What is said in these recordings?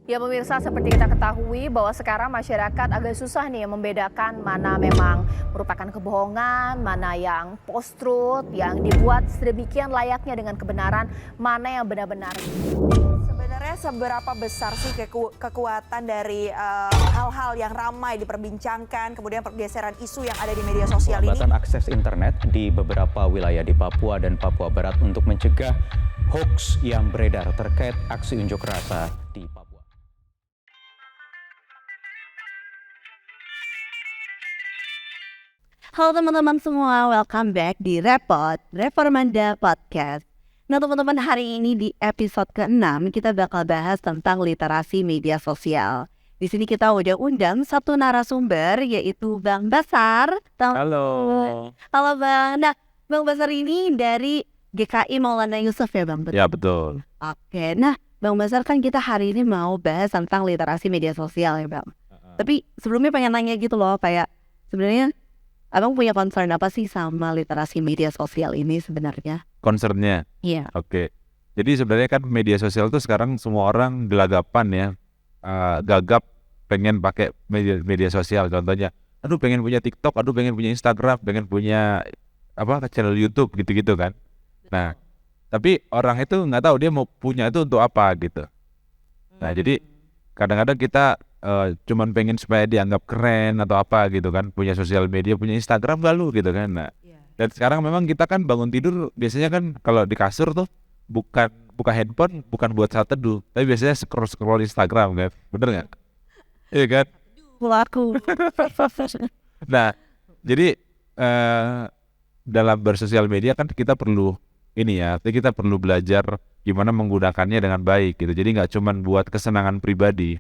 Ya pemirsa, seperti kita ketahui bahwa sekarang masyarakat agak susah nih membedakan mana memang merupakan kebohongan, mana yang post-truth, yang dibuat sedemikian layaknya dengan kebenaran, mana yang benar-benar. Sebenarnya seberapa besar sih kekuatan dari hal-hal yang ramai diperbincangkan, kemudian pergeseran isu yang ada di media sosial ini? Pelambatan akses internet di beberapa wilayah di Papua dan Papua Barat untuk mencegah hoax yang beredar terkait aksi unjuk rasa di Papua. Halo teman-teman semua, welcome back di Reformanda Podcast. Nah teman-teman, hari ini di episode ke-6 kita bakal bahas tentang literasi media sosial. Di sini kita udah undang satu narasumber, yaitu Bang Basar. Halo. Halo Bang. Nah, Bang Basar ini dari GKI Maulana Yusuf ya Bang? Ya betul. Oke, nah Bang Basar kan kita hari ini mau bahas tentang literasi media sosial ya Bang. Tapi sebelumnya pengen nanya gitu loh, kayak sebenarnya Abang punya concern apa sih sama literasi media sosial ini sebenarnya? Concernnya. Iya. Oke. Jadi sebenarnya kan media sosial tuh sekarang semua orang gelagapan ya, gagap pengen pakai media sosial. Contohnya, aduh pengen punya TikTok, aduh pengen punya Instagram, pengen punya channel YouTube gitu-gitu kan. Nah, tapi orang itu nggak tahu dia mau punya itu untuk apa gitu. Nah, jadi kadang-kadang kita cuman pengen supaya dianggap keren atau apa gitu kan, punya sosial media, punya Instagram lalu gitu kan. Nah, dan sekarang memang kita kan bangun tidur biasanya kan kalau di kasur tuh buka handphone bukan buat saat teduh, tapi biasanya scroll Instagram kan, bener nggak? Iya kan? Aku. Nah, jadi dalam bersosial media kan kita perlu kita perlu belajar gimana menggunakannya dengan baik gitu. Jadi nggak cuman buat kesenangan pribadi.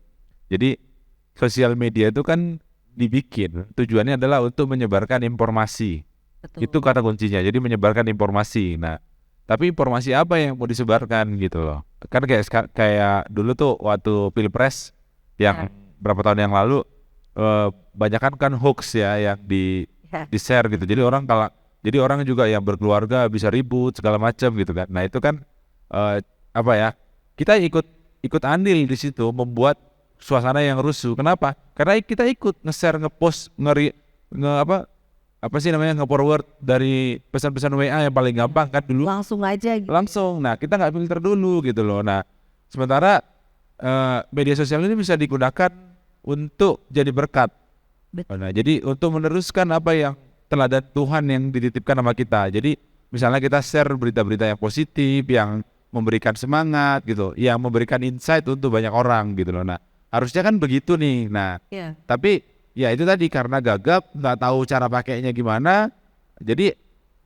Jadi sosial media itu kan dibikin tujuannya adalah untuk menyebarkan informasi. Betul. Itu kata kuncinya. Jadi menyebarkan informasi. Nah, tapi informasi apa yang mau disebarkan gitu loh. Kan kayak dulu tuh waktu Pilpres yang berapa tahun yang lalu banyak kan hoax ya yang di share gitu. Jadi orang juga yang berkeluarga bisa ribut segala macam gitu kan. Nah, itu kan kita ikut andil di situ membuat suasana yang rusuh. Kenapa? Karena kita ikut nge-share, nge-post, nge-forward dari pesan-pesan WA yang paling gampang kan dulu. Langsung aja gitu. Langsung. Nah, kita nggak filter dulu gitu loh. Nah, sementara media sosial ini bisa digunakan untuk jadi berkat. Betul. Nah, jadi untuk meneruskan apa yang teladan Tuhan yang dititipkan sama kita. Jadi misalnya kita share berita-berita yang positif, yang memberikan semangat gitu, yang memberikan insight untuk banyak orang gitu loh. Nah, harusnya kan begitu nih. Nah, tapi ya itu tadi karena gagap, nggak tahu cara pakainya gimana. Jadi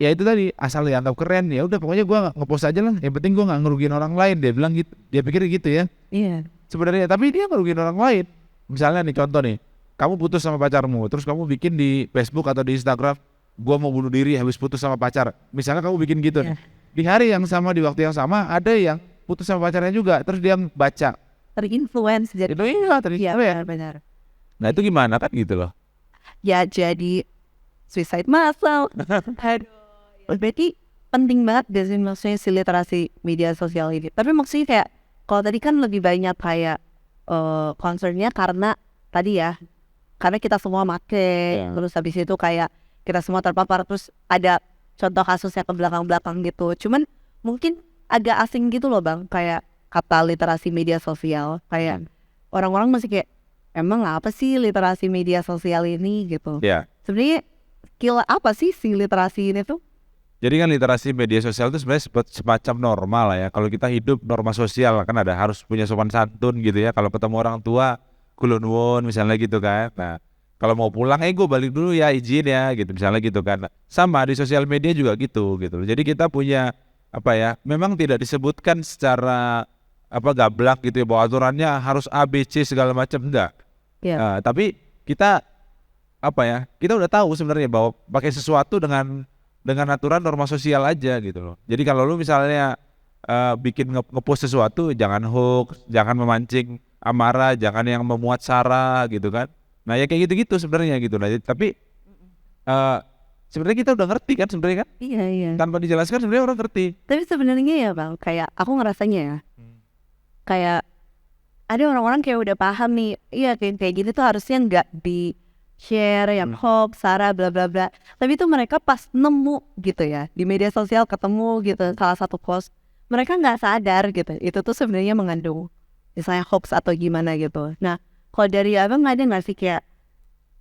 ya itu tadi asal dianggap keren, ya udah pokoknya gue ngepost aja lah. Yang penting gue nggak ngerugiin orang lain. Dia bilang gitu, dia pikir gitu ya. Iya. Sebenarnya tapi dia ngerugiin orang lain. Misalnya nih contoh nih, kamu putus sama pacarmu, terus kamu bikin di Facebook atau di Instagram, gue mau bunuh diri habis putus sama pacar. Misalnya kamu bikin gitu nih. Di hari yang sama, di waktu yang sama, ada yang putus sama pacarnya juga, terus dia baca. Terinfluence jadi. Itu iya, Benar. Nah itu gimana kan gitu loh. Ya jadi suicide massal. Aduh. Berarti penting banget gak sih maksudnya si literasi media sosial ini. Tapi maksudnya kayak kalau tadi kan lebih banyak kayak concernnya karena tadi ya, karena kita semua make, terus habis itu kayak kita semua terpapar, terus ada contoh kasusnya ke belakang-belakang gitu. Cuman mungkin agak asing gitu loh Bang, kayak kata literasi media sosial. Kayak orang-orang masih kayak, emang apa sih literasi media sosial ini gitu. Sebenarnya skill apa sih si literasi ini tuh? Jadi kan literasi media sosial itu sebenarnya semacam normal lah ya. Kalau kita hidup norma sosial kan ada harus punya sopan santun gitu ya. Kalau ketemu orang tua, kulon won misalnya gitu kan. Nah, kalau mau pulang, gue balik dulu ya, izin ya gitu misalnya gitu kan. Sama di sosial media juga gitu. Jadi kita punya memang tidak disebutkan secara gablak gitu ya, bahwa aturannya harus A, B, C segala macam, enggak. Tapi kita kita udah tahu sebenarnya bahwa pakai sesuatu dengan aturan norma sosial aja gitu loh. Jadi kalau lu misalnya bikin ngepost sesuatu, jangan hoax, jangan memancing amarah, jangan yang memuat sara gitu kan. Nah ya kayak gitu-gitu sebenarnya gitu. Nah, tapi sebenarnya kita udah ngerti kan sebenarnya kan? Iya. Tanpa dijelaskan sebenarnya orang ngerti. Tapi sebenarnya ya Bang, kayak aku ngerasanya ya, kayak ada orang-orang kayak udah paham nih, iya kayak gini tuh harusnya nggak di share yang hoax, sara, bla bla bla. Tapi itu mereka pas nemu gitu ya di media sosial ketemu gitu salah satu post, mereka nggak sadar gitu. Itu tuh sebenarnya mengandung misalnya hoax atau gimana gitu. Nah, kalau dari abang ada nggak sih kayak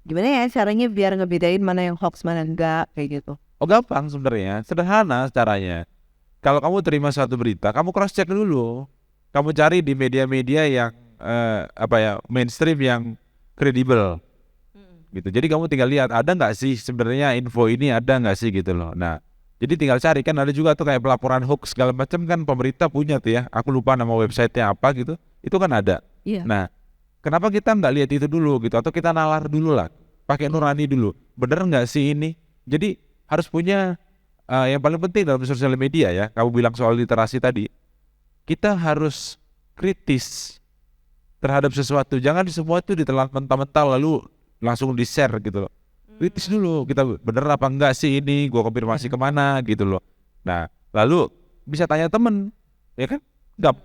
gimana ya caranya biar ngebedain mana yang hoax mana enggak kayak gitu? Oh gampang sebenarnya, sederhana caranya. Kalau kamu terima suatu berita, kamu cross check dulu. Kamu cari di media-media yang mainstream yang kredibel. Gitu. Jadi kamu tinggal lihat ada nggak sih sebenarnya info ini ada nggak sih gitu loh. Nah, jadi tinggal cari kan ada juga tuh kayak pelaporan hoax segala macam kan pemerintah punya tuh ya. Aku lupa nama websitenya apa gitu. Itu kan ada. Iya. Nah, kenapa kita nggak lihat itu dulu gitu atau kita nalar dulu lah, pakai nurani dulu. Bener nggak sih ini? Jadi harus punya yang paling penting dalam sosial media ya. Kamu bilang soal literasi tadi, kita harus kritis terhadap sesuatu. Jangan semua itu ditelan mentah-mentah lalu langsung di-share gitu loh. Kritis dulu, kita bener apa enggak sih ini, gua konfirmasi kemana gitu loh. Nah, lalu bisa tanya temen, ya kan?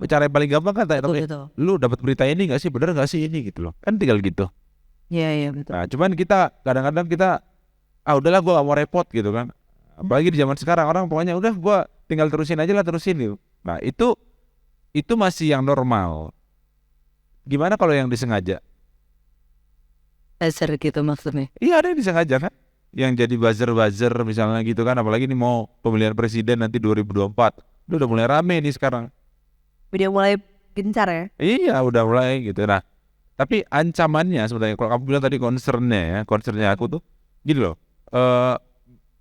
Cara yang paling gampang kan tanya temen, Betul. lu dapat berita ini enggak sih, bener enggak sih ini gitu loh. Kan tinggal gitu. Iya betul. Nah, cuman kita kadang-kadang kita udahlah gua gak mau repot gitu kan. Apalagi di zaman sekarang orang pokoknya udah gua tinggal terusin aja lah terusin gitu. Nah, itu masih yang normal. Gimana kalau yang disengaja? Dasar gitu maksudnya. Iya ada yang disengaja kan, yang jadi buzzer misalnya gitu kan, apalagi ini mau pemilihan presiden nanti 2024, udah mulai rame nih sekarang. Udah mulai gencar ya. Iya udah mulai gitu. Nah, tapi ancamannya sebenarnya kalau kamu bilang tadi concernnya aku tuh gini loh,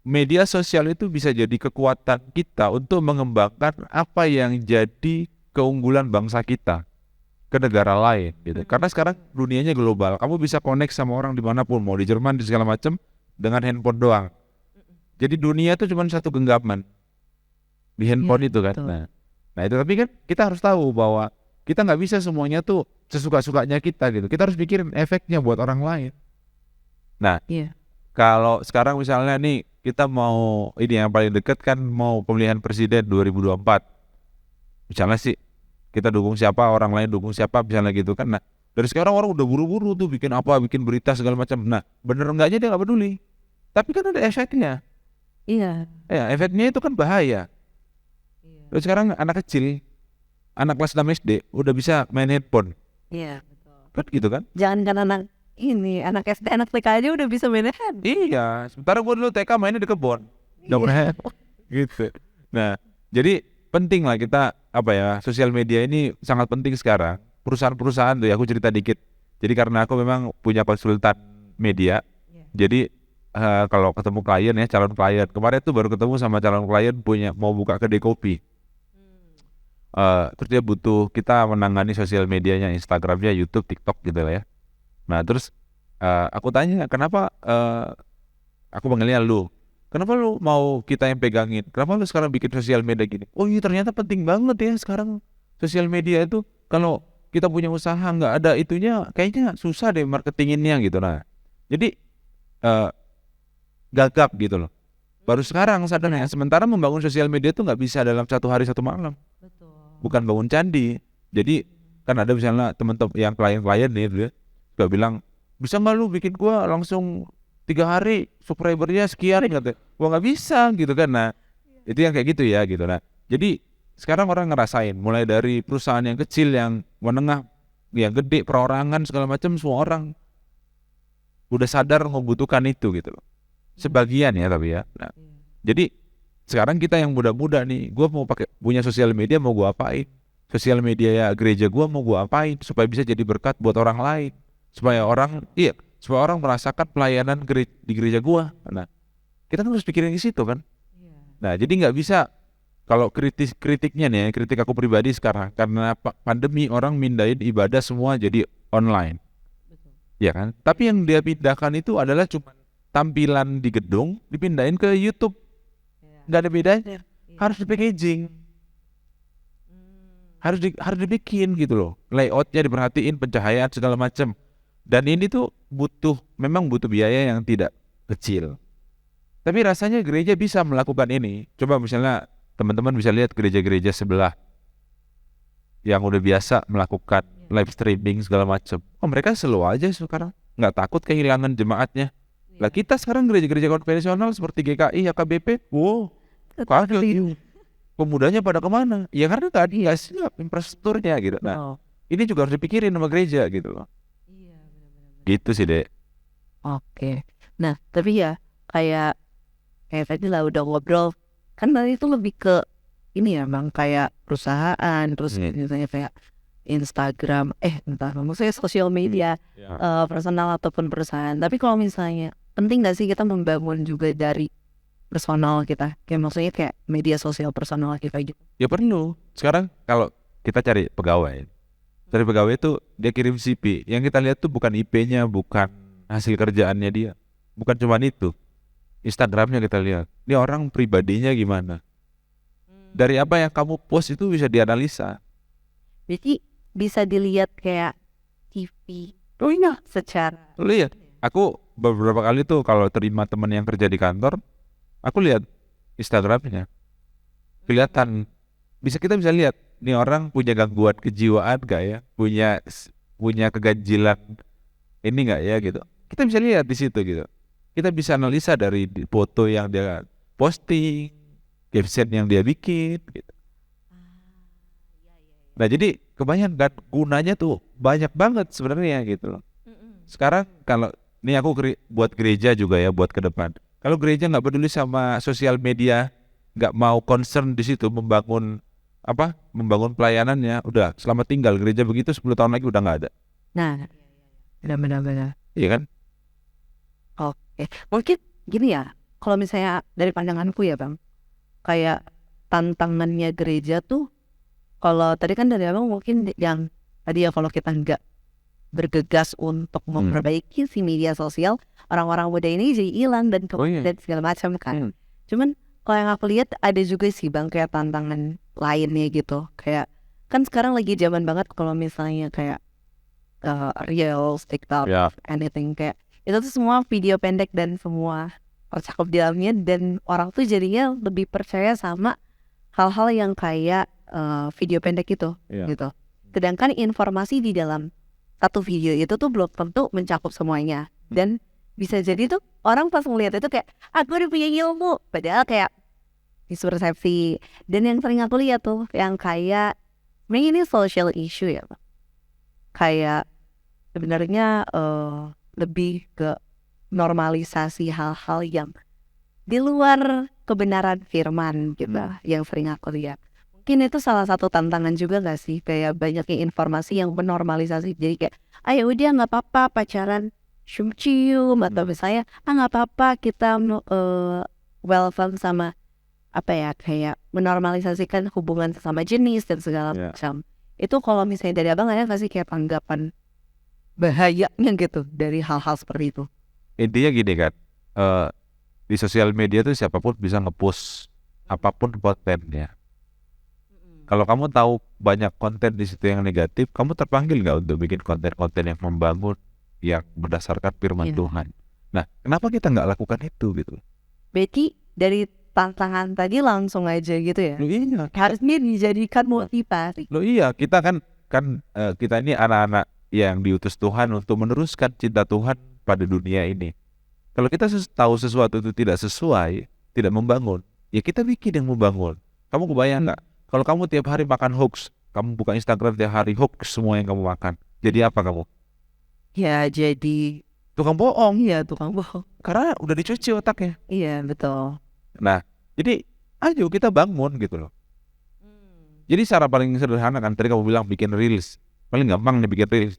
media sosial itu bisa jadi kekuatan kita untuk mengembangkan apa yang jadi keunggulan bangsa kita ke negara lain gitu. Karena sekarang dunianya global, kamu bisa connect sama orang dimanapun, mau di Jerman di segala macam dengan handphone doang. Jadi dunia itu cuma satu genggaman di handphone itu kan. betul. Nah itu tapi kan kita harus tahu bahwa kita nggak bisa semuanya tuh sesuka-sukanya kita gitu. Kita harus pikirin efeknya buat orang lain. Nah Iya. kalau sekarang misalnya nih kita mau ini yang paling dekat kan mau pemilihan presiden 2024, misalnya sih kita dukung siapa, orang lain dukung siapa, misalnya gitu kan. Nah, dari sekarang orang udah buru-buru tuh bikin berita segala macam. Nah, bener enggaknya dia nggak peduli. Tapi kan ada efeknya. Iya. Ya, efeknya itu kan bahaya. Terus sekarang anak kecil, anak kelas 6 SD udah bisa main handphone. Iya. Kan gitu kan? Jangan kan anak SD, anak TK aja udah bisa main handphone. Iya, sementara gua dulu TK mainnya di kebon. Nggak pernah gitu. Nah, jadi penting lah kita sosial media ini sangat penting sekarang. Perusahaan-perusahaan tuh ya aku cerita dikit. Jadi karena aku memang punya konsultan media. Jadi kalau ketemu klien ya, calon klien. Kemarin tuh baru ketemu sama calon klien mau buka kedai kopi. Terus dia butuh kita menangani sosial medianya, Instagramnya, YouTube, TikTok gitu lah ya. Nah terus aku tanya kenapa aku panggilnya lu. Kenapa lu mau kita yang pegangin? Kenapa lu sekarang bikin sosial media gini? Oh iya ternyata penting banget ya sekarang sosial media itu. Kalau kita punya usaha nggak ada itunya, kayaknya susah deh marketinginnya gitu. Nah, jadi gagap gitu loh. Baru sekarang sadarnya. Sementara membangun sosial media itu nggak bisa dalam satu hari satu malam. Betul. Bukan bangun candi. Jadi kan ada misalnya teman-teman yang klien-klien nih dia juga bilang bisa nggak lu bikin gua langsung 3 hari subscribernya sekian katanya. Wah nggak bisa gitu kan. Nah itu yang kayak gitu ya gitu. Nah jadi sekarang orang ngerasain mulai dari perusahaan yang kecil, yang menengah, yang gede, perorangan segala macam, semua orang udah sadar membutuhkan itu gitu loh. Sebagian ya tapi ya. Nah jadi sekarang kita yang muda-muda nih, gue mau punya sosial media mau gue apain? Sosial media ya gereja gue mau gue apain supaya bisa jadi berkat buat orang lain, supaya orang merasakan pelayanan di gereja gua. Nah, kita harus pikirin di situ kan. Nah, jadi nggak bisa kalau kritiknya nih, kritik aku pribadi sekarang karena pandemi orang mindahin ibadah semua jadi online. Ya kan? Tapi yang dia pindahkan itu adalah cuma tampilan di gedung dipindahin ke YouTube. Nggak ada bedanya. Harus di packaging. Harus dibikin gitu loh. Layoutnya diperhatiin, pencahayaan segala macam. Dan ini tuh memang butuh biaya yang tidak kecil. Tapi rasanya gereja bisa melakukan ini. Coba misalnya teman-teman bisa lihat gereja-gereja sebelah. yang udah biasa melakukan live streaming segala macam. Oh, mereka slow aja sekarang, nggak takut kehilangan jemaatnya. Lah kita sekarang gereja-gereja konvensional seperti GKI, HKBP, wow, kaget. Pemudanya pada kemana? Ya karena nggak siap infrastrukturnya gitu. Nah, ini juga harus dipikirin sama gereja gitu loh. Gitu sih, Dek. Oke. Nah, tapi ya kayak tadi lah udah ngobrol, kan tadi itu lebih ke ini ya Bang, kayak perusahaan, terus misalnya kayak Instagram, entah maksudnya sosial media personal ataupun perusahaan. Tapi kalau misalnya penting gak sih kita membangun juga dari personal kita, kayak maksudnya kayak media sosial personal kita gitu. Ya perlu. Sekarang kalau kita cari pegawai itu dia kirim CV. Yang kita lihat tuh bukan IP-nya, bukan hasil kerjaannya dia, bukan cuma itu. Instagramnya kita lihat, ini orang pribadinya gimana. Dari apa yang kamu post itu bisa dianalisa. Jadi bisa dilihat kayak TV. Oh iya, Secara lihat. Aku beberapa kali tuh kalau terima teman yang kerja di kantor, aku lihat Instagramnya. Kelihatan, kita bisa lihat nih orang punya gangguan kejiwaan gak ya, punya keganjilan ini gak ya gitu. Kita bisa lihat di situ gitu. Kita bisa analisa dari foto yang dia posting, caption yang dia bikin gitu. Nah jadi kebanyakan gunanya tuh banyak banget sebenarnya gitu loh. Sekarang kalau ini aku buat gereja juga ya, buat ke depan. Kalau gereja nggak peduli sama sosial media, nggak mau concern di situ membangun pelayanannya, udah selamat tinggal gereja begitu 10 tahun lagi udah nggak ada. nah, benar. Iya kan? Oke, mungkin gini ya, kalau misalnya dari pandanganku ya Bang, kayak tantangannya gereja tuh, kalau tadi kan dari Abang mungkin yang tadi ya kalau kita nggak bergegas untuk memperbaiki si media sosial, orang-orang muda ini jadi hilang dan dan segala macam kan. Cuman kalau yang aku lihat ada juga sih Bang kayak tantangan lainnya gitu, kayak kan sekarang lagi zaman banget kalau misalnya kayak Reels, TikTok, anything kayak itu tuh semua video pendek dan semua tercakup di dalamnya, dan orang tuh jadinya lebih percaya sama hal-hal yang kayak video pendek itu gitu. Sedangkan informasi di dalam satu video itu tuh belum tentu mencakup semuanya, dan bisa jadi tuh orang pas ngeliat itu kayak aku udah punya ilmu, padahal kayak mispersepsi. Dan yang sering aku lihat tuh yang kayak ini social issue ya Pak. Kayak sebenarnya lebih ke normalisasi hal-hal yang di luar kebenaran firman gitu, yang sering aku lihat. Mungkin itu salah satu tantangan juga gak sih, kayak banyaknya informasi yang menormalisasi. Jadi kayak ayo udah gak apa-apa pacaran cium-cium, atau misalnya gak apa-apa kita welcome sama kayak menormalisasikan hubungan sesama jenis dan segala macam. Itu kalau misalnya dari Abang ada gak sih kayak tanggapan bahayanya gitu dari hal-hal seperti itu? Intinya gini kan, di sosial media tuh siapapun bisa ngepost apapun kontennya. Kalau kamu tahu banyak konten di situ yang negatif, kamu terpanggil nggak untuk bikin konten-konten yang membangun, yang berdasarkan firman Tuhan? Nah, kenapa kita nggak lakukan itu gitu? Berarti dari tantangan tadi langsung aja gitu ya? Iya. Harusnya dijadikan motivasi. Iya, kita kan kita ini anak-anak yang diutus Tuhan untuk meneruskan cinta Tuhan pada dunia ini. Kalau kita tahu sesuatu itu tidak sesuai, tidak membangun, ya kita bikin yang membangun. Kamu kebayang nggak? Kalau kamu tiap hari makan hoax, kamu buka Instagram tiap hari hoax semua yang kamu makan, jadi apa kamu? Ya jadi tukang bohong. Iya, tukang bohong. Karena udah dicuci otaknya. Iya, betul. Nah, jadi ayo kita bangun gitu loh. Jadi cara paling sederhana kan, tadi kamu bilang bikin reels. Paling gampang nih bikin reels.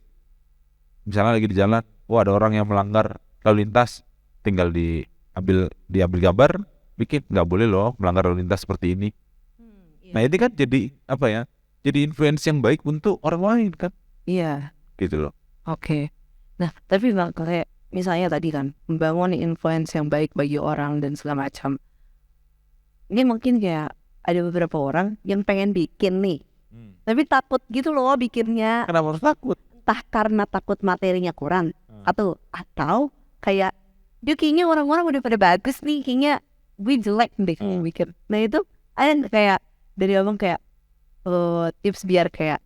Misalnya lagi di jalan, ada orang yang melanggar lalu lintas, tinggal diambil gambar, bikin, nggak boleh loh melanggar lalu lintas seperti ini. Nah ini kan jadi jadi influence yang baik untuk orang lain kan. Iya. Gitu loh. Oke. Nah tapi Bang, kayak misalnya tadi kan membangun influence yang baik bagi orang dan segala macam. Ini mungkin kayak ada beberapa orang yang pengen bikin nih, tapi takut gitu loh bikinnya. Kenapa harus takut? Entah karena takut materinya kurang, atau kayak dia kayaknya orang-orang udah pada bagus nih, kayaknya gue jelek deh bikin. Nah itu ada kayak dari Abang kayak tips biar kayak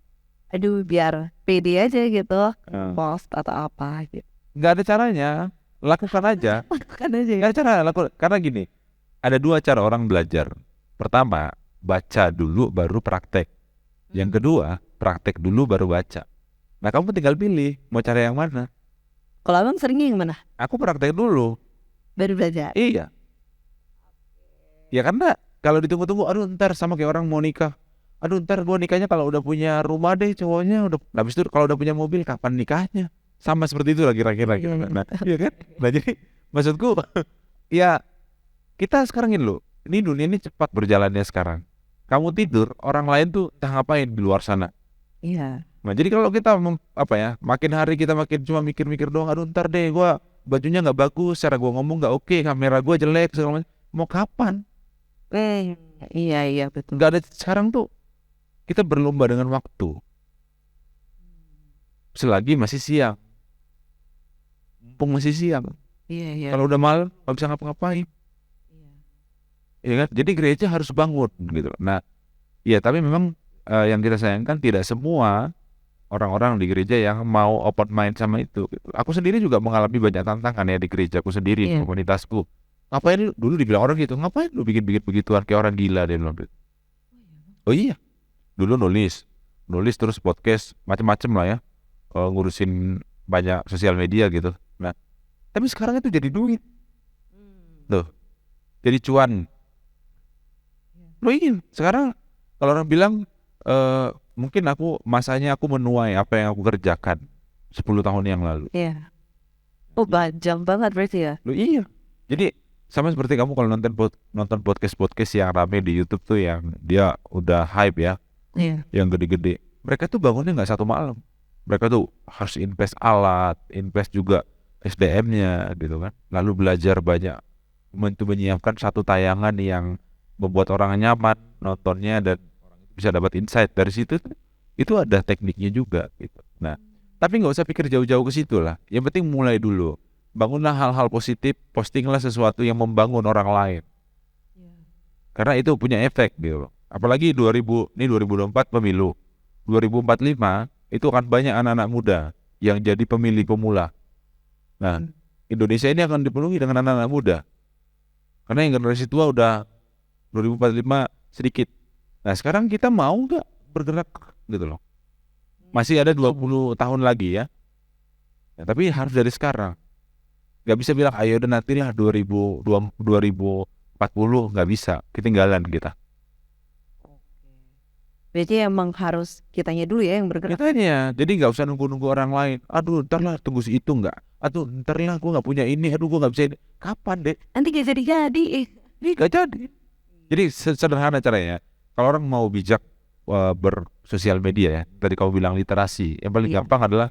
aduh biar pede aja gitu, Eh, post atau apa gitu. nggak ada caranya, lakukan aja. Lakukan aja ya. Nggak ada cara lakukan, karena gini, ada dua cara orang belajar. Pertama, baca dulu baru praktek. Yang kedua, praktek dulu baru baca. Nah, kamu tinggal pilih mau cara yang mana. Kalau abang seringnya yang mana? Aku praktek dulu. Baru belajar. Iya. Ya karena kalau ditunggu-tunggu, aduh ntar sama kayak orang mau nikah. Aduh ntar gua nikahnya kalau udah punya rumah deh cowoknya udah. Habis itu kalau udah punya mobil kapan nikahnya? Sama seperti itu lah kira-kira gitu. Nah, iya kan? Nah jadi maksudku ya kita sekarang ini loh. Ini dunia ini cepat berjalannya sekarang. Kamu tidur, orang lain tuh entah ngapain di luar sana. Iya. Nah jadi kalau kita makin hari kita makin cuma mikir-mikir doang, aduh ntar deh gua bajunya nggak bagus, cara gua ngomong nggak oke, kamera gua jelek segala macam. Mau kapan? Iya betul. Nggak ada. Sekarang tuh kita berlomba dengan waktu. Selagi masih siang, mumpung masih siang. Iya. Kalau udah malam nggak bisa ngapa-ngapain, ya kan? Jadi gereja harus bangun gitu. Nah, ya tapi memang yang kita sayangkan tidak semua orang-orang di gereja yang mau open mind sama itu. Gitu. Aku sendiri juga mengalami banyak tantangan ya di gerejaku sendiri, Iya. komunitasku. Ngapain dulu dibilang orang gitu? Ngapain lu bikin-bikin begituan kayak orang gila deh bilang gitu. Oh iya, dulu nulis terus podcast macem-macem lah ya, ngurusin banyak sosial media gitu. Nah, tapi sekarang itu jadi duit, tuh, jadi cuan. Lo ingin sekarang kalau orang bilang mungkin masanya aku menuai apa yang aku kerjakan 10 tahun yang lalu. Iya. Oh, panjang banget berarti ya. Lo iya. Jadi sama seperti kamu kalau nonton podcast yang rame di YouTube tuh yang dia udah hype ya, Iya. yang gede-gede. Mereka tuh bangunnya nggak satu malam. Mereka tuh harus invest alat, invest juga SDM-nya gitu kan. Lalu belajar banyak untuk menyiapkan satu tayangan yang membuat orang nyaman nontonnya dan orang itu bisa dapat insight dari situ. Itu ada tekniknya juga gitu. Nah, tapi nggak usah pikir jauh-jauh ke situ lah. Yang penting mulai dulu. Bangunlah hal-hal positif, postinglah sesuatu yang membangun orang lain. Karena itu punya efek gitu loh. Apalagi 2024 pemilu. 2045 itu akan banyak anak-anak muda yang jadi pemilih pemula. Nah, Indonesia ini akan dipenuhi dengan anak-anak muda. Karena yang generasi tua udah 2045 sedikit. Nah, sekarang kita mau nggak bergerak gitu loh. Masih ada 20 tahun lagi ya. Ya, tapi harus dari sekarang. Nggak bisa bilang ayo udah nanti lah 2040, nggak bisa, ketinggalan kita. Berarti emang harus kitanya dulu ya yang bergerak. Kitanya, jadi nggak usah nunggu-nunggu orang lain. Aduh ntar lah tunggu si itu nggak. Aduh ntar lah gue nggak punya ini. Aduh gue nggak bisa ini. Kapan deh? Nanti gak jadi. Ini nggak jadi. Jadi sederhana caranya. Kalau orang mau bijak bersosial media ya, tadi kamu bilang literasi. Yang paling Iya. gampang adalah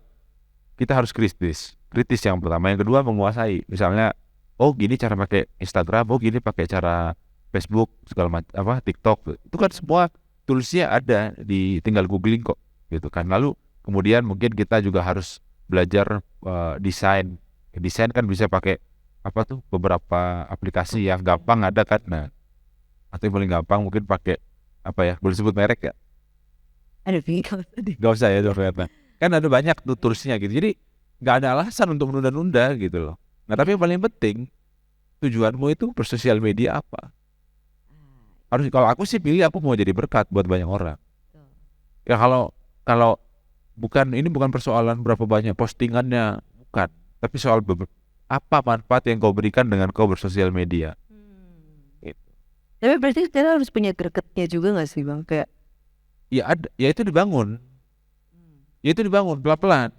kita harus kritis yang pertama. Yang kedua menguasai. Misalnya, oh gini cara pakai Instagram, oh gini pakai cara Facebook segala macam, TikTok. Itu kan semua toolsnya ada tinggal googling kok, gitu kan. Lalu kemudian mungkin kita juga harus belajar desain. Desain kan bisa pakai beberapa aplikasi yang gampang ada kan. Nah, atau yang paling gampang mungkin pakai boleh sebut merek ya? Aduh, bingung tadi. Gak usah ya ternyata. Kan ada banyak tuh toolsnya gitu. Jadi nggak ada alasan untuk menunda-nunda gitu loh. Nah tapi yang paling penting tujuanmu itu bersosial media apa? Kalau aku sih pilih aku mau jadi berkat buat banyak orang. Ya kalau ini bukan persoalan berapa banyak postingannya, bukan. Tapi soal apa manfaat yang kau berikan dengan kau bersosial media. Tapi berarti kita harus punya gregetnya juga gak sih Bang? Kayak Ya ada, ya itu dibangun. Ya itu dibangun pelan-pelan.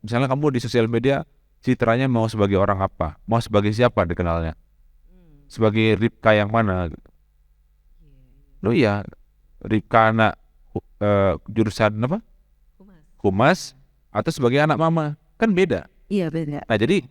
Misalnya kamu di sosial media citranya mau sebagai orang apa? Mau sebagai siapa dikenalnya? Sebagai Ripka yang mana gitu. Loh iya, Ripka anak jurusan apa? Humas atau sebagai anak mama? Kan beda. iya beda. Nah, jadi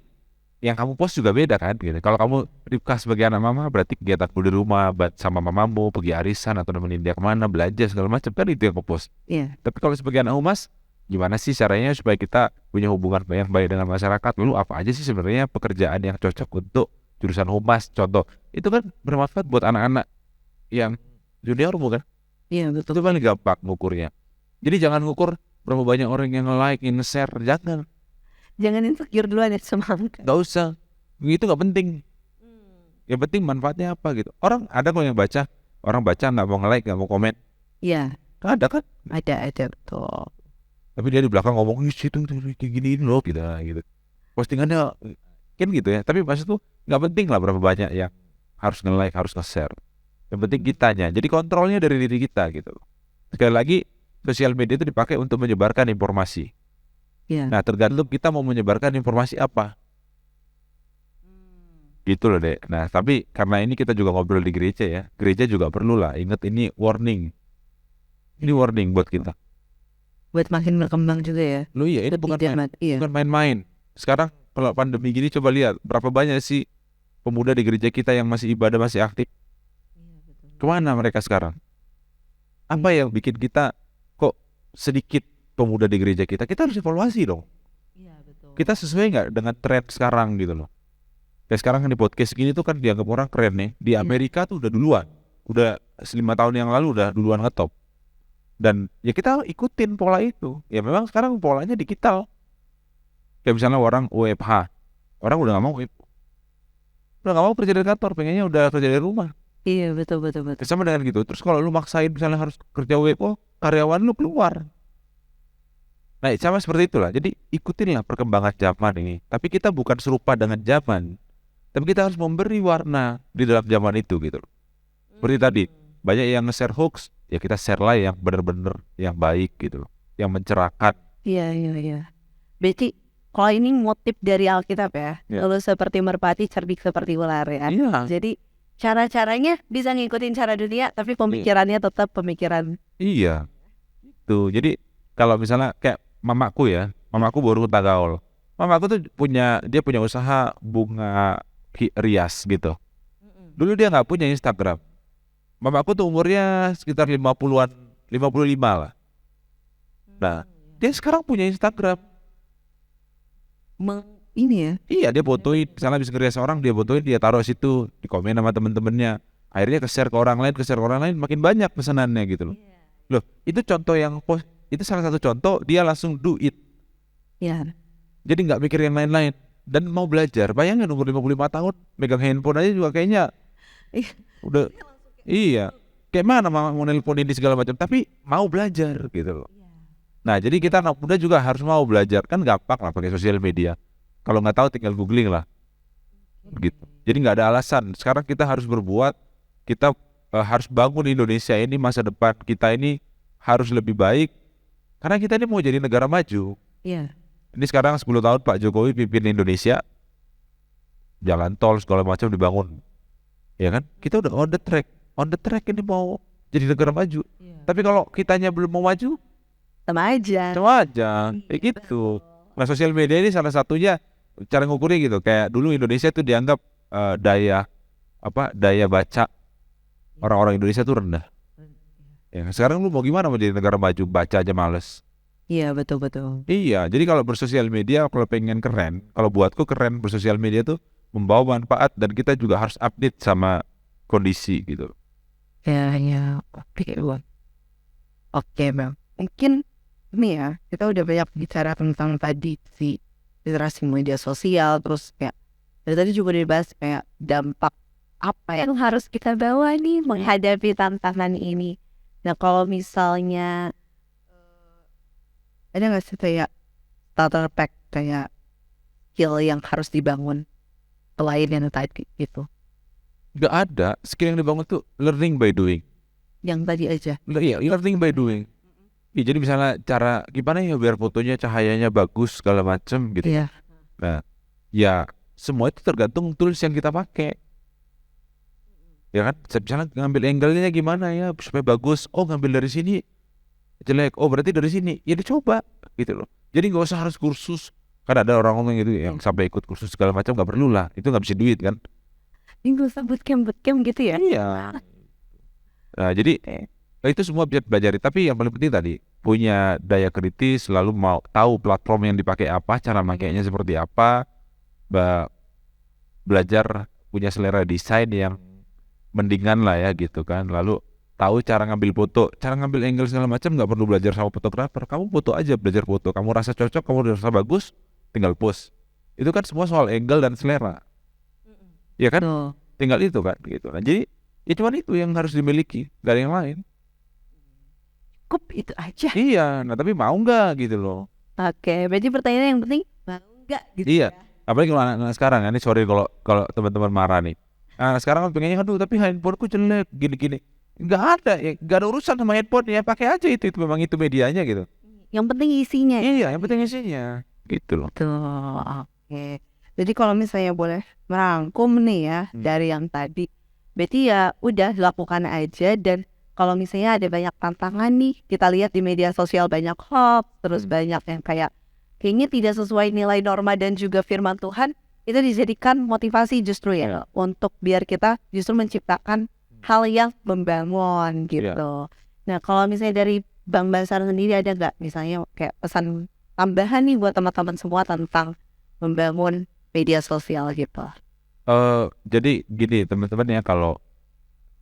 yang kamu post juga beda kan gitu. Kalau kamu Ripka sebagai anak mama berarti kegiatanmu di rumah sama mamamu, pergi arisan atau nemenin dia kemana, belanja segala macam kan itu yang kamu post. Iya. Tapi kalau sebagai anak humas, gimana sih caranya supaya kita punya hubungan yang baik dengan masyarakat? Lalu apa aja sih sebenarnya pekerjaan yang cocok untuk jurusan humas? Contoh, itu kan bermanfaat buat anak-anak yang junior bukan? Iya betul. Itu paling gampang ngukurnya. Jadi jangan ngukur berapa banyak orang yang nge-like, yang nge-share, jangan. Jangan insecure duluan ya semangat. Gak usah, itu gak penting. Yang penting manfaatnya apa gitu. Orang ada kok yang baca, orang baca nggak mau nge-like, nggak mau komen. Iya, Ada kan? ada betul. Tapi dia di belakang ngomong, ih itu kayak gini loh gitu. Postingannya kan gitu ya. Tapi maksud tuh nggak penting lah berapa banyak yang harus nge-like, harus nge-share. Yang penting kitanya. Jadi kontrolnya dari diri kita gitu. Sekali lagi, sosial media itu dipakai untuk menyebarkan informasi. Iya. Nah, tergantung kita mau menyebarkan informasi apa. Gitu loh dek. Nah tapi karena ini kita juga ngobrol di gereja ya. Gereja juga perlu lah. Ingat ini warning. Ini warning buat kita. Buat makin berkembang juga ya. Loh iya ini bukan Iya. bukan main-main. Sekarang kalau pandemi gini coba lihat berapa banyak sih pemuda di gereja kita yang masih ibadah, masih aktif. Kemana mereka sekarang? Apa yang bikin kita kok sedikit pemuda di gereja kita? Kita harus evaluasi dong. Iya betul. Kita sesuai nggak dengan tren sekarang gitu loh. Kayak sekarang kan di podcast gini tuh kan dianggap orang keren nih. Di Amerika tuh udah duluan. Udah 5 tahun yang lalu udah duluan ngetop. Dan ya kita ikutin pola itu. Ya memang sekarang polanya di kita. Kayak misalnya orang WFH. Orang udah gak mau WFH. Udah gak mau kerja dari kantor. Pengennya udah kerja dari rumah. Iya betul. Sama dengan gitu. Terus kalau lu maksain misalnya harus kerja WFH, karyawan lu keluar. Nah sama seperti itulah. Jadi ikutinlah perkembangan zaman ini. Tapi kita bukan serupa dengan zaman. Tapi kita harus memberi warna di dalam zaman itu gitu. Seperti tadi, banyak yang nge-share hoax, ya kita share lah yang benar-benar yang baik gitu, yang mencerahkan. Iya. Berarti kalau ini motif dari Alkitab ya. Iya. Lalu seperti merpati, cerdik seperti ular ya. Iya. Jadi cara-caranya bisa ngikutin cara dunia, tapi pemikirannya tetap pemikiran. Iya. Tuh, jadi kalau misalnya kayak mamaku ya, mamaku baru gaul. Mamaku tuh punya usaha bunga rias gitu. Dulu dia nggak punya Instagram. Mamaku tuh umurnya sekitar 50-an, 55 lah. Nah, dia sekarang punya Instagram. Ini ya. Iya, dia fotoin, misalnya habis ngerias orang, dia fotoin, dia taruh situ, di komen sama temen-temennya. Akhirnya ke-share ke orang lain, makin banyak pesanannya gitu loh. Loh, itu contoh itu salah satu contoh dia langsung do it. Iya. Jadi nggak mikir yang lain-lain dan mau belajar. Bayangin umur 55 tahun megang handphone aja juga kayaknya udah iya. Kayak mana mau nelpon ini segala macam, tapi mau belajar gitu loh. Nah, jadi kita anak muda juga harus mau belajar. Kan gampang lah pakai sosial media. Kalau nggak tahu tinggal googling lah. Gitu. Jadi nggak ada alasan. Sekarang kita harus berbuat. Kita harus bangun Indonesia ini, masa depan kita ini harus lebih baik. Karena kita ini mau jadi negara maju. Iya. Ini sekarang 10 tahun Pak Jokowi pimpin Indonesia, jalan tol segala macam dibangun, ya kan? Kita udah on the track ini mau jadi negara maju. Tapi kalau kitanya belum mau maju, Sama aja. kayak gitu. Nah sosial media ini salah satunya cara ngukurnya gitu. Kayak dulu Indonesia itu dianggap daya baca orang-orang Indonesia tuh rendah. Ya, sekarang lu mau gimana mau jadi negara maju, baca aja males. Iya betul. Iya, jadi kalau bersosial media, kalau pengen keren, kalau buatku keren bersosial media tuh membawa manfaat dan kita juga harus update sama kondisi gitu. Ya. Oke bang. Mungkin ini ya, kita udah banyak bicara tentang tadi si literasi media sosial, terus kayak dari tadi juga dibahas kayak dampak apa yang harus kita bawa nih menghadapi tantangan ini. Nah kalau misalnya ada nggak sih kayak starter pack kayak skill yang harus dibangun selain yang tadi gitu? Gak ada, skill yang dibangun tuh learning by doing. Yang tadi aja. Iya, learning by doing. Ya, jadi misalnya cara gimana ya biar fotonya cahayanya bagus segala macem gitu. Iya. Nah, ya semua itu tergantung tools yang kita pakai. Ya kan, misalnya ngambil angle-nya gimana ya supaya bagus. Oh ngambil dari sini jelek, oh berarti dari sini. Ya dicoba gitu loh. Jadi nggak usah harus kursus. Kan ada orang-orang gitu yang sampai ikut kursus segala macam, nggak perlu lah. Itu nggak bisa duit kan. Ini gak usah bootcamp gitu ya? Iya. Nah jadi itu semua bisa dipelajari. Tapi yang paling penting tadi punya daya kritis, lalu mau tahu platform yang dipakai apa, cara makainya seperti apa, belajar punya selera desain yang mendingan lah ya gitu kan. Lalu tahu cara ngambil foto, cara ngambil angle segala macam, nggak perlu belajar sama fotografer. Kamu foto aja, belajar foto. Kamu rasa cocok, kamu rasa bagus, tinggal post. Itu kan semua soal angle dan selera. Ya kan? Tuh. Tinggal itu kan gitu. Nah, jadi ya cuma itu yang harus dimiliki, gak ada yang lain. Cukup itu aja. Iya, nah tapi mau nggak gitu loh. Oke, berarti pertanyaan yang penting mau nggak gitu Iya, ya? apalagi kalau anak-anak sekarang ya, ini sorry kalau teman-teman marah nih. Nah, sekarang kan pengennya, aduh tapi handphoneku jelek, gini-gini. Nggak ada, ya nggak ada urusan sama handphone, ya pakai aja itu memang itu medianya gitu. Yang penting isinya. Iya, yang penting isinya, gitu loh. Tuh, oke. Jadi kalau misalnya boleh merangkum nih ya dari yang tadi, berarti ya udah lakukan aja. Dan kalau misalnya ada banyak tantangan nih, kita lihat di media sosial banyak hoax, terus banyak yang kayaknya tidak sesuai nilai norma dan juga firman Tuhan, itu dijadikan motivasi justru ya untuk biar kita justru menciptakan hal yang membangun gitu. Nah kalau misalnya dari Bang Basar sendiri ada nggak misalnya kayak pesan tambahan nih buat teman-teman semua tentang membangun media sosial gitu? Jadi gini teman-teman ya, kalau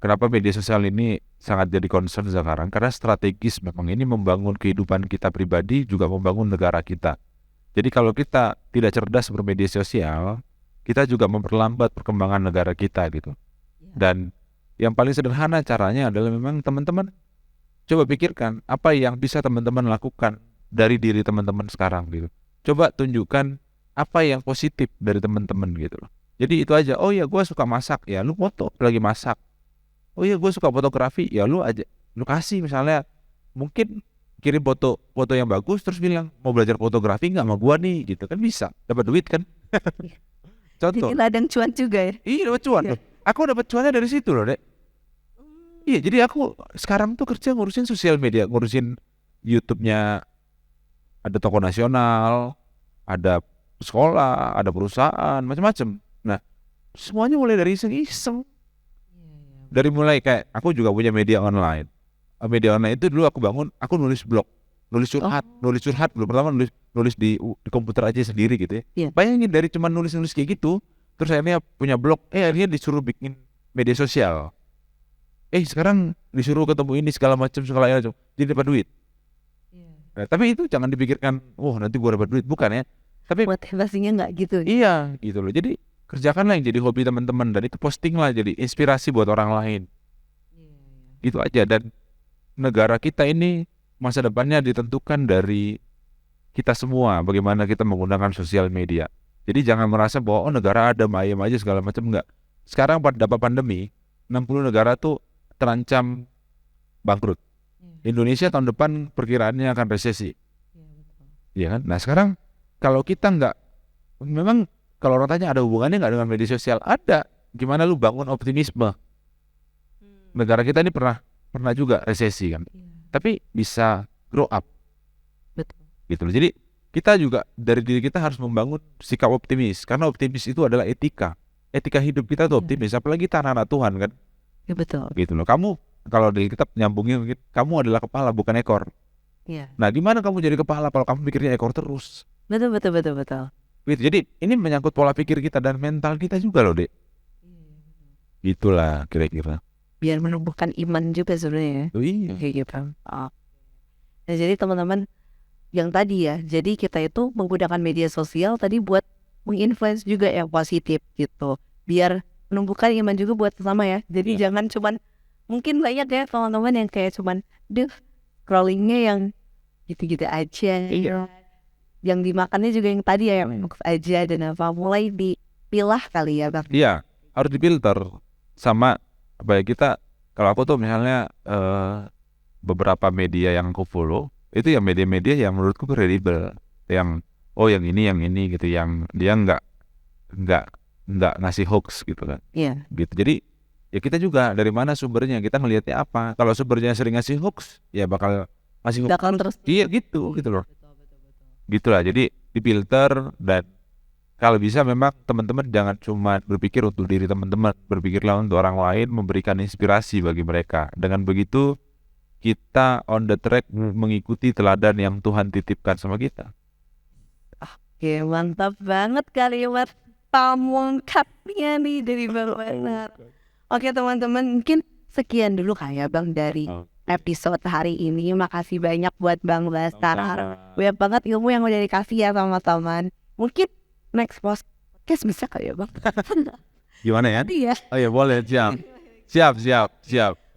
kenapa media sosial ini sangat jadi concern sekarang, karena strategis memang ini membangun kehidupan kita pribadi, juga membangun negara kita. Jadi kalau kita tidak cerdas bermedia sosial, kita juga memperlambat perkembangan negara kita gitu. Dan yang paling sederhana caranya adalah memang teman-teman coba pikirkan apa yang bisa teman-teman lakukan dari diri teman-teman sekarang gitu. Coba tunjukkan apa yang positif dari teman-teman gitu loh. Jadi itu aja. Oh ya gue suka masak, ya lu foto lagi masak. Oh iya gue suka fotografi, ya lu kasih misalnya mungkin kirim foto yang bagus, terus bilang mau belajar fotografi nggak sama gua nih gitu kan, bisa dapat duit kan. Contoh. Jadi ladang cuan juga ya? Iya dapat cuan. Aku dapat cuannya dari situ loh, Dek. Iya, jadi aku sekarang tuh kerja ngurusin sosial media, ngurusin YouTube-nya, ada toko nasional, ada sekolah, ada perusahaan, macam-macam. Nah, semuanya mulai dari iseng-iseng. Dari mulai kayak aku juga punya media online. Media online itu dulu aku bangun, aku nulis blog, nulis curhat dulu. Pertama nulis di komputer aja sendiri gitu ya. Iya. Bayangin dari cuma nulis kayak gitu, terus akhirnya punya blog, akhirnya disuruh bikin media sosial. Sekarang disuruh ketemu ini segala macam, jadi dapat duit. Nah, tapi itu jangan dipikirkan, wah nanti gua dapat duit, bukan ya. Tapi Motivasinya nggak gitu. iya gitu loh. Jadi kerjakanlah yang jadi hobi teman-teman, dan itu postinglah jadi inspirasi buat orang lain. Gitu aja. Dan negara kita ini masa depannya ditentukan dari kita semua, bagaimana kita menggunakan sosial media. Jadi jangan merasa bahwa negara ada ayam aja segala macam, enggak. Sekarang pada dapat pandemi, 60 negara tuh terancam bangkrut. Indonesia tahun depan perkiraannya akan resesi. Iya kan? Nah sekarang kalau kita enggak, memang kalau orang tanya ada hubungannya nggak dengan media sosial? Ada. Gimana lu bangun optimisme? Negara kita ini pernah juga resesi kan. Tapi bisa grow up. Betul. Gitu loh. Jadi kita juga dari diri kita harus membangun sikap optimis, karena optimis itu adalah etika. Etika hidup kita tuh optimis, apalagi kita anak-anak Tuhan kan. Ya betul. Gitu loh. Kamu kalau di kitab nyambungin mungkin kamu adalah kepala bukan ekor. Iya. Nah, gimana kamu jadi kepala kalau kamu pikirnya ekor terus? Betul. Gitu. Jadi ini menyangkut pola pikir kita dan mental kita juga loh, Dek. Gitulah kira-kira. Biar menumbuhkan iman juga sebenarnya. Oh, iya. Kayak gitu. Nah, jadi teman-teman yang tadi ya, jadi kita itu menggunakan media sosial tadi buat menginfluence juga yang positif gitu. Biar menumbuhkan iman juga buat sesama ya. Jadi jangan cuman, mungkin banyak ya teman-teman yang kayak cuman scrollingnya yang gitu-gitu aja. Iya. Yang dimakannya juga yang tadi ya, yang aja dan apa, mulai dipilah kali ya Bang. Iya, harus difilter sama apa ya, kita kalau aku tuh misalnya beberapa media yang aku follow itu ya media-media yang menurutku kredibel, yang yang ini gitu, yang dia nggak ngasih hoax gitu kan. Iya. Gitu. Jadi ya kita juga dari mana sumbernya, kita ngelihatnya apa. Kalau sumbernya sering ngasih hoax, ya bakal ngasih hoax. Bakal terus. Iya gitu loh. Gitulah, jadi difilter. Dan kalau bisa memang teman-teman jangan cuma berpikir untuk diri teman-teman, berpikirlah untuk orang lain, memberikan inspirasi bagi mereka. Dengan begitu kita on the track mengikuti teladan yang Tuhan titipkan sama kita. Oke, mantap banget kalimat pamungkapnya nih dari Bang Benar. Oke teman-teman, mungkin sekian dulu kayak Bang dari episode hari ini. Makasih banyak buat Bang Bastar. Banyak banget ilmu yang udah dikasih ya sama teman. Mungkin next podcast bisa kali ya Bang? Gimana ya? Iya. Oh ya boleh, siap.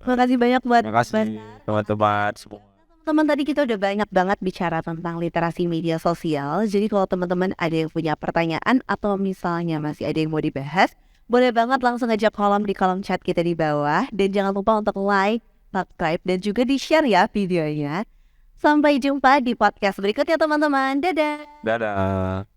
Makasih banyak buat Makasih teman-teman semua. teman tadi kita udah banyak banget bicara tentang literasi media sosial. Jadi kalau teman-teman ada yang punya pertanyaan atau misalnya masih ada yang mau dibahas, boleh banget langsung aja di kolom chat kita di bawah. Dan jangan lupa untuk like, subscribe, dan juga di-share ya videonya. Sampai jumpa di podcast berikutnya teman-teman. Dadah! Dadah.